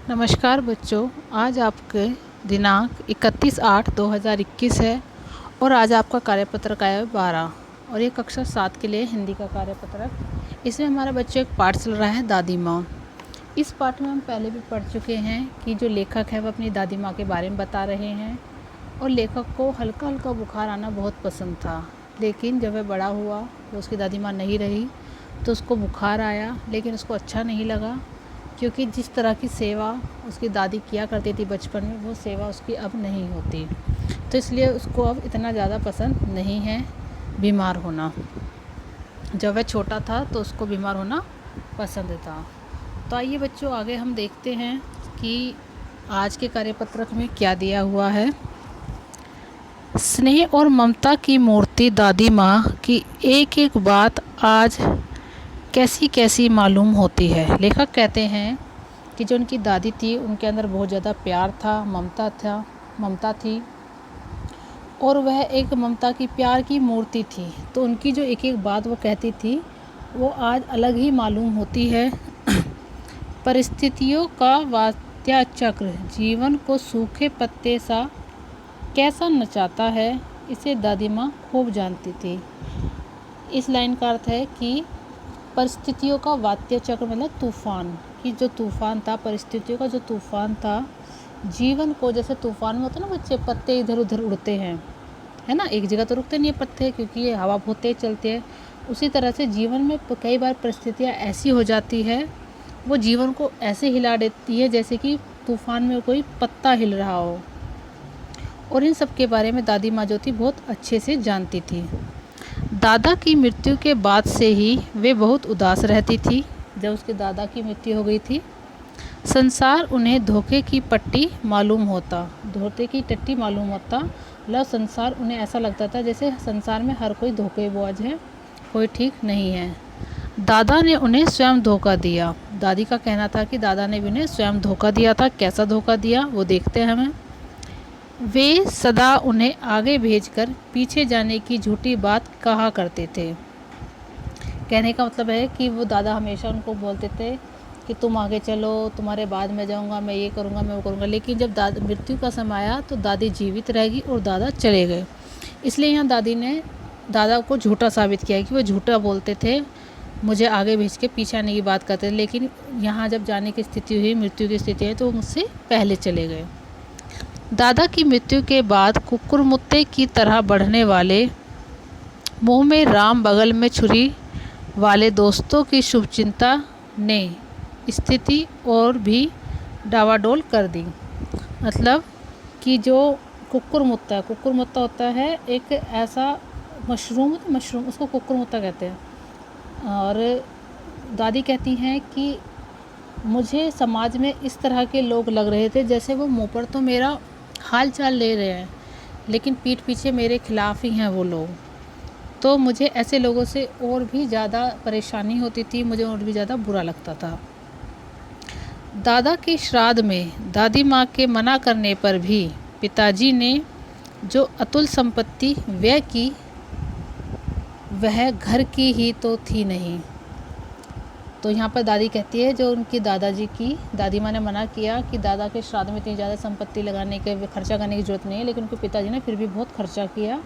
नमस्कार बच्चों। आज आपके दिनांक 31/8/2021 है और आज आपका कार्यपत्रक आया है 12 और ये कक्षा 7 के लिए हिंदी का कार्यपत्रक। इसमें हमारा बच्चों एक पाठ चल रहा है दादी माँ। इस पाठ में हम पहले भी पढ़ चुके हैं कि जो लेखक है वो अपनी दादी माँ के बारे में बता रहे हैं और लेखक को हल्का हल्का बुखार आना बहुत पसंद था, लेकिन जब वह बड़ा हुआ तो उसकी दादी माँ नहीं रही तो उसको बुखार आया, लेकिन उसको अच्छा नहीं लगा क्योंकि जिस तरह की सेवा उसकी दादी किया करती थी बचपन में वो सेवा उसकी अब नहीं होती, तो इसलिए उसको अब इतना ज़्यादा पसंद नहीं है बीमार होना। जब वह छोटा था तो उसको बीमार होना पसंद था। तो आइए बच्चों आगे हम देखते हैं कि आज के कार्यपत्रक में क्या दिया हुआ है। स्नेह और ममता की मूर्ति दादी माँ की एक एक बात आज कैसी कैसी मालूम होती है। लेखक कहते हैं कि जो उनकी दादी थी उनके अंदर बहुत ज़्यादा प्यार था, ममता थी और वह एक ममता की प्यार की मूर्ति थी। तो उनकी जो एक एक बात वो कहती थी वो आज अलग ही मालूम होती है। परिस्थितियों का वात्या चक्र जीवन को सूखे पत्ते सा कैसा नचाता है, इसे दादी माँ खूब जानती थी। इस लाइन का अर्थ है कि परिस्थितियों का वात्य चक्र मतलब तूफान, कि जो तूफान था, परिस्थितियों का जो तूफान था जीवन को, जैसे तूफान में होता है ना बच्चे, पत्ते इधर उधर उड़ते हैं, है ना, एक जगह तो रुकते नहीं है पत्ते क्योंकि ये हवा बहुत तेज चलती है। उसी तरह से जीवन में कई बार परिस्थितियाँ ऐसी हो जाती है, वो जीवन को ऐसे हिला देती है जैसे कि तूफान में कोई पत्ता हिल रहा हो। और इन सब के बारे में दादी माँ जो थी बहुत अच्छे से जानती थी। दादा की मृत्यु के बाद से ही वे बहुत उदास रहती थी। जब उसके दादा की मृत्यु हो गई थी, संसार उन्हें धोखे की टट्टी मालूम होता, मतलब संसार उन्हें ऐसा लगता था जैसे संसार में हर कोई धोखेबाज है, कोई ठीक नहीं है। दादा ने उन्हें स्वयं धोखा दिया। दादी का कहना था कि दादा ने भी उन्हें स्वयं धोखा दिया था। कैसा धोखा दिया वो देखते हैं हमें। वे सदा उन्हें आगे भेजकर पीछे जाने की झूठी बात कहा करते थे। कहने का मतलब है कि वो दादा हमेशा उनको बोलते थे कि तुम आगे चलो, तुम्हारे बाद में जाऊंगा, मैं ये करूंगा, मैं वो करूंगा। लेकिन जब मृत्यु का समय आया तो दादी जीवित रहेगी और दादा चले गए। इसलिए यहाँ दादी ने दादा को झूठा साबित किया कि वो झूठा बोलते थे, मुझे आगे भेज के पीछे आने की बात करते थे। लेकिन यहाँ जब जाने की स्थिति हुई, मृत्यु की स्थिति है, तो वो मुझसे पहले चले गए। दादा की मृत्यु के बाद कुकुरमुत्ते की तरह बढ़ने वाले, मुंह में राम बगल में छुरी वाले दोस्तों की शुभचिंता ने स्थिति और भी डावाडोल कर दी। मतलब कि जो कुकुरमुत्ता होता है एक ऐसा मशरूम, उसको कुकुरमुत्ता कहते हैं। और दादी कहती हैं कि मुझे समाज में इस तरह के लोग लग रहे थे जैसे वो मुँह पर तो मेरा हाल चाल ले रहे हैं लेकिन पीठ पीछे मेरे खिलाफ ही हैं वो लोग। तो मुझे ऐसे लोगों से और भी ज़्यादा परेशानी होती थी, मुझे और भी ज़्यादा बुरा लगता था। दादा के श्राद्ध में दादी माँ के मना करने पर भी पिताजी ने जो अतुल संपत्ति व्यय की वह घर की ही तो थी नहीं। तो यहाँ पर दादी कहती है जो उनकी दादी माँ ने मना किया कि दादा के श्राद्ध में इतनी ज़्यादा संपत्ति लगाने के, खर्चा करने की ज़रूरत नहीं है, लेकिन उनके पिताजी ने फिर भी बहुत खर्चा किया।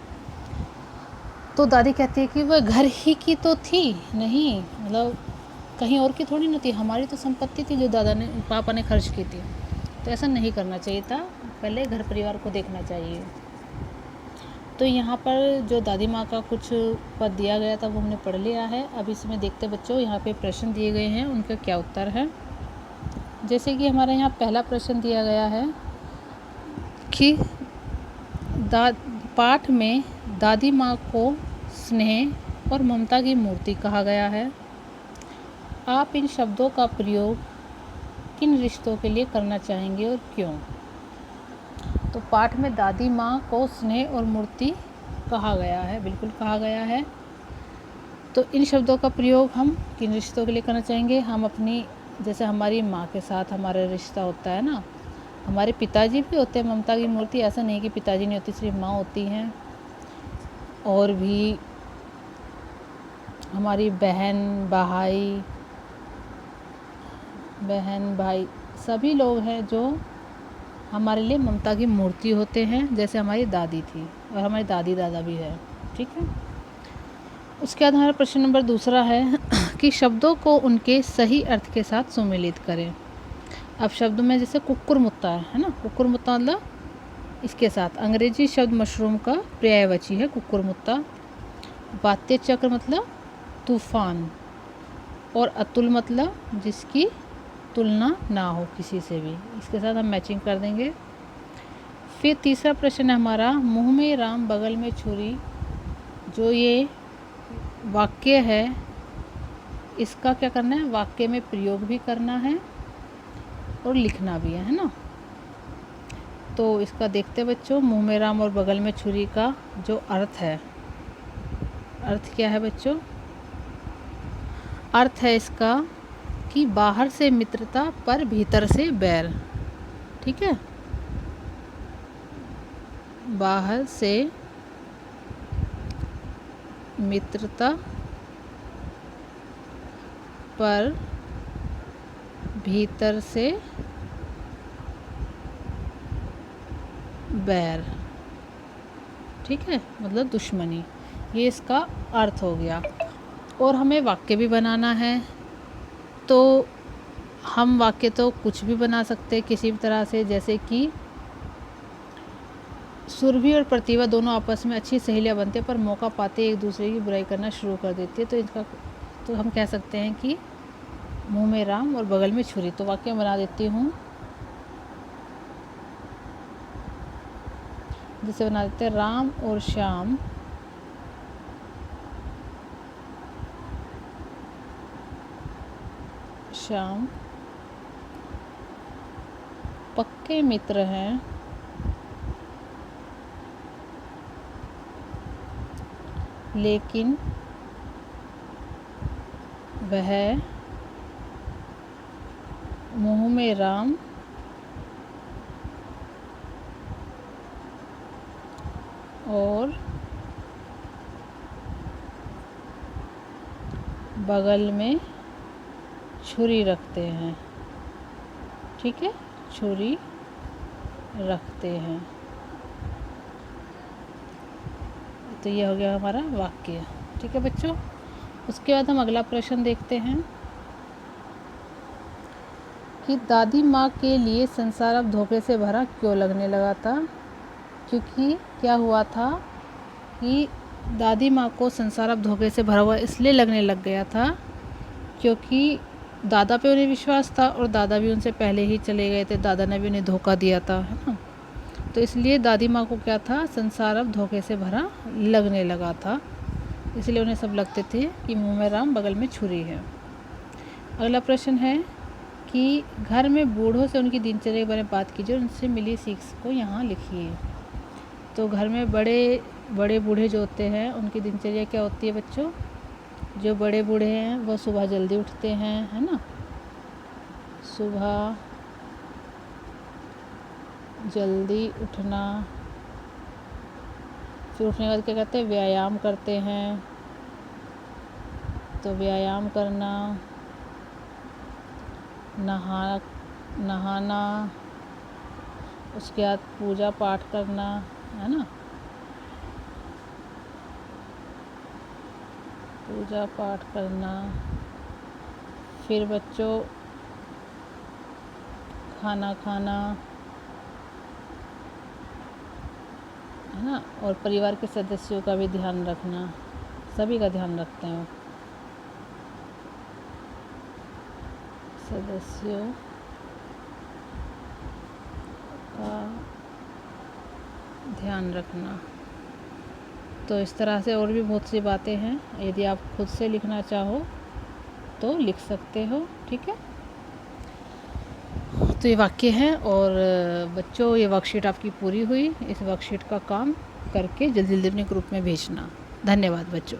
तो दादी कहती है कि वह घर ही की तो थी नहीं, मतलब कहीं और की थोड़ी ना थी, हमारी तो संपत्ति थी जो पापा ने खर्च की थी। तो ऐसा नहीं करना चाहिए था, पहले घर परिवार को देखना चाहिए। तो यहाँ पर जो दादी माँ का कुछ पद दिया गया था वो हमने पढ़ लिया है। अब इसमें देखते बच्चों, यहाँ पे प्रश्न दिए गए हैं, उनका क्या उत्तर है। जैसे कि हमारे यहाँ पहला प्रश्न दिया गया है कि पाठ में दादी माँ को स्नेह और ममता की मूर्ति कहा गया है। आप इन शब्दों का प्रयोग किन रिश्तों के लिए करना चाहेंगे और क्यों। तो पाठ में दादी माँ को स्नेह और मूर्ति कहा गया है, बिल्कुल कहा गया है। तो इन शब्दों का प्रयोग हम किन रिश्तों के लिए करना चाहेंगे। हम अपनी, जैसे हमारी माँ के साथ हमारा रिश्ता होता है ना, हमारे पिताजी भी होते हैं ममता की मूर्ति, ऐसा नहीं कि पिताजी नहीं होती, सिर्फ माँ होती हैं। और भी हमारी बहन भाई सभी लोग हैं जो हमारे लिए ममता की मूर्ति होते हैं, जैसे हमारी दादी थी और हमारी दादी दादा भी है। ठीक है। उसके बाद हमारा प्रश्न नंबर दूसरा है कि शब्दों को उनके सही अर्थ के साथ सुमेलित करें। अब शब्द में जैसे कुक्कुर मुत्ता है ना, कुक्कुर मुत्ता मतलब इसके साथ अंग्रेजी शब्द मशरूम का पर्यायवाची है कुक्कुर मुत्ता। वात्य चक्र मतलब तूफान, और अतुल मतलब जिसकी तुलना ना हो किसी से भी। इसके साथ हम मैचिंग कर देंगे। फिर तीसरा प्रश्न है हमारा, मुंह में राम बगल में छुरी, जो ये वाक्य है इसका क्या करना है, वाक्य में प्रयोग भी करना है और लिखना भी है ना। तो इसका देखते हैं बच्चों, मुंह में राम और बगल में छुरी का जो अर्थ है, अर्थ क्या है बच्चों? अर्थ है इसका कि बाहर से मित्रता पर भीतर से बैर। ठीक है, बाहर से मित्रता पर भीतर से बैर। ठीक है, मतलब दुश्मनी, ये इसका अर्थ हो गया। और हमें वाक्य भी बनाना है, तो हम वाक्य तो कुछ भी बना सकते हैं किसी भी तरह से, जैसे कि सुरभि और प्रतिभा दोनों आपस में अच्छी सहेलियां बनते पर मौका पाते एक दूसरे की बुराई करना शुरू कर देती है। तो हम कह सकते हैं कि मुंह में राम और बगल में छुरी। तो वाक्य बना देती हूँ, जिसे बना देते हैं, राम और श्याम पक्के मित्र हैं, लेकिन वह मुंह में राम और बगल में छुरी रखते हैं। ठीक है, छुरी रखते हैं। तो ये हो गया हमारा वाक्य। ठीक है बच्चों, उसके बाद हम अगला प्रश्न देखते हैं कि दादी माँ के लिए संसार अब धोखे से भरा क्यों लगने लगा था। क्योंकि क्या हुआ था कि दादी माँ को संसार अब धोखे से भरा हुआ इसलिए लगने लग गया था क्योंकि दादा पे उन्हें विश्वास था और दादा भी उनसे पहले ही चले गए थे, दादा ने भी उन्हें धोखा दिया था, है ना। तो इसलिए दादी माँ को क्या था, संसार अब धोखे से भरा लगने लगा था, इसलिए उन्हें सब लगते थे कि मुंह में राम बगल में छुरी है। अगला प्रश्न है कि घर में बूढ़ों से उनकी दिनचर्या के बारे में बात कीजिए, उनसे मिली सीख को यहाँ लिखिए। तो घर में बड़े बूढ़े जो होते हैं उनकी दिनचर्या क्या होती है बच्चों? जो बड़े बूढ़े हैं वो सुबह जल्दी उठते हैं, है ना, सुबह जल्दी उठना, फिर उठने के बाद क्या करते हैं, व्यायाम करते हैं। तो व्यायाम करना, नहाना, उसके बाद पूजा पाठ करना, है ना, पूजा पाठ करना, फिर बच्चों खाना खाना, है ना, और परिवार के सदस्यों का भी ध्यान रखना, सभी का ध्यान रखते हैं, सदस्यों का ध्यान रखना। तो इस तरह से और भी बहुत सी बातें हैं, यदि आप खुद से लिखना चाहो तो लिख सकते हो। ठीक है, तो ये वाक्य है। और बच्चों ये वर्कशीट आपकी पूरी हुई, इस वर्कशीट का काम करके जल्दी जल्दी अपने ग्रुप में भेजना। धन्यवाद बच्चों।